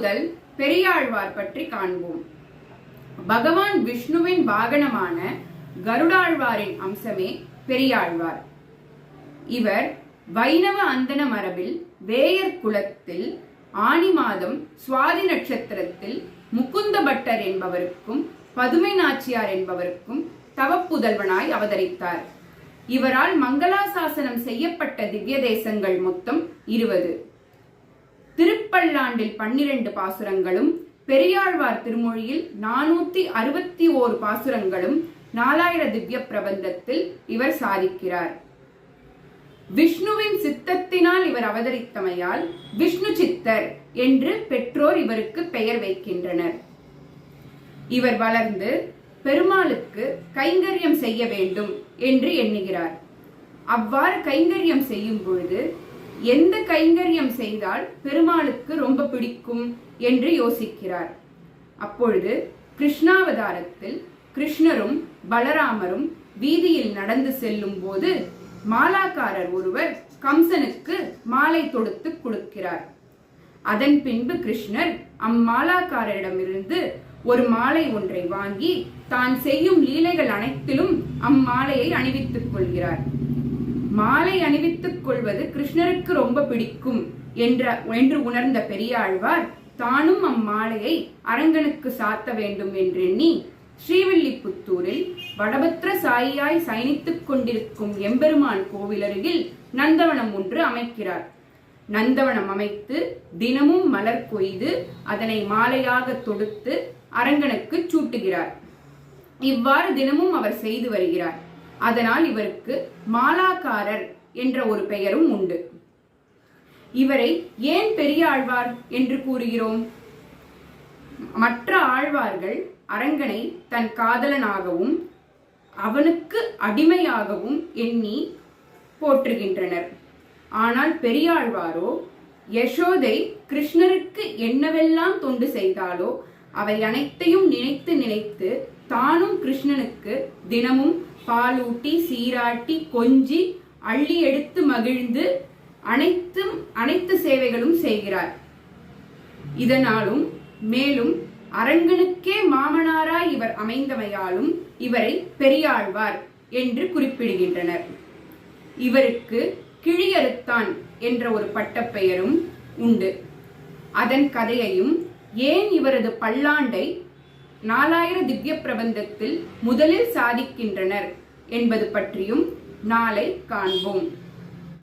முதல் பெரியாழ்வார் பற்றி காண்போம். பகவான் விஷ்ணுவின் வாகனமான கருடாழ்வாரின் அம்சமே பெரியாழ்வார். இவர் வைணவ அந்தன மரபில் வேயர் குலத்தில் ஆனி மாதம் சுவாதி நட்சத்திரத்தில் முகுந்த பட்டர் என்பவருக்கும் பதுமை நாச்சியார் என்பவருக்கும் தவப்புதல்வனாய் அவதரித்தார். இவரால் மங்களாசாசனம் செய்யப்பட்ட திவ்ய தேசங்கள் மொத்தம் 20. திருப்பல்லாண்டில் 12 பாசுரங்களும் பெரியாழ்வார் திருமொழியில் 461 பாசுரங்களும் 4000 திவ்ய பிரபந்தத்தில் இவர் சாதிக்கிறார். விஷ்ணுவின் சித்தத்தினால் இவர் அவதரித்தமையால் விஷ்ணு சித்தர் என்று பெற்றோர் இவருக்கு பெயர் வைக்கின்றனர். இவர் வளர்ந்து பெருமாளுக்கு கைங்கரியம் செய்ய வேண்டும் என்று எண்ணுகிறார். அவ்வாறு கைங்கரியம் செய்யும் பொழுது எந்த கைங்கரியம் செய்தால் பெருமாளுக்கு ரொம்ப பிடிக்கும் என்று யோசிக்கிறார். அப்பொழுது கிருஷ்ணாவதாரத்தில் கிருஷ்ணரும் பலராமரும் வீதியில் நடந்து செல்லும் போது மாலாக்காரர் ஒருவர் கம்சனுக்கு மாலை தொடுத்து கொடுக்கிறார். அதன் பின்பு கிருஷ்ணர் அம்மாலாக்காரரிடமிருந்து ஒரு மாலை ஒன்றை வாங்கி தான் செய்யும் லீலைகள் அனைத்திலும் அம்மாலையை அணிவித்துக் கொள்கிறார். மாலை அணிவித்துக் கொள்வது கிருஷ்ணருக்கு ரொம்ப பிடிக்கும் என்று உணர்ந்த பெரியாழ்வார் தானும் அம்மாலையை அரங்கனுக்கு சாத்த வேண்டும் என்றெண்ணி ஸ்ரீவில்லிபுத்தூரில் வடபத்திர சாயியாய் சயனித்துக் கொண்டிருக்கும் எம்பெருமான் கோவில் அருகில் நந்தவனம் ஒன்று அமைக்கிறார். நந்தவனம் அமைத்து தினமும் மலர் கொய்து அதனை மாலையாக தொடுத்து அரங்கனுக்கு சூட்டுகிறார். இவ்வாறு தினமும் அவர் செய்து வருகிறார். அதனால் இவருக்கு மாலாக்காரர் என்ற ஒரு பெயரும் உண்டு. இவரை ஏன் பெரியாழ்வார் என்று கூறுகிறோம்? மற்ற ஆழ்வார்கள் அரங்கனை தன் காதலனாகவும் அவனுக்கு அடிமையாகவும் எண்ணி போற்றுகின்றனர். ஆனால் பெரியாழ்வாரோ யசோதை கிருஷ்ணருக்கு என்னவெல்லாம் தொண்டு செய்தாலோ அவை அனைத்தையும் நினைத்து நினைத்து தானும் கிருஷ்ணனுக்கு தினமும் பாலூட்டி சீராட்டி கொஞ்சி அள்ளி எடுத்து மகிழ்ந்து அனைத்து சேவைகளும் செய்கிறார். இதனாலும் மேலும் அரங்கனுக்கே மாமனாராய் இவர் அமைந்தமையாலும் இவரை பெரியாழ்வார் என்று குறிப்பிடுகின்றனர். இவருக்கு கிழியறுத்தான் என்ற ஒரு பட்டப்பெயரும் உண்டு. அதன் கதையையும் ஏன் இவரது பல்லாண்டை 4000 திவ்ய பிரபந்தத்தில் முதலில் சாதிக்கின்றனர் என்பது பற்றியும் நாளை காண்போம்.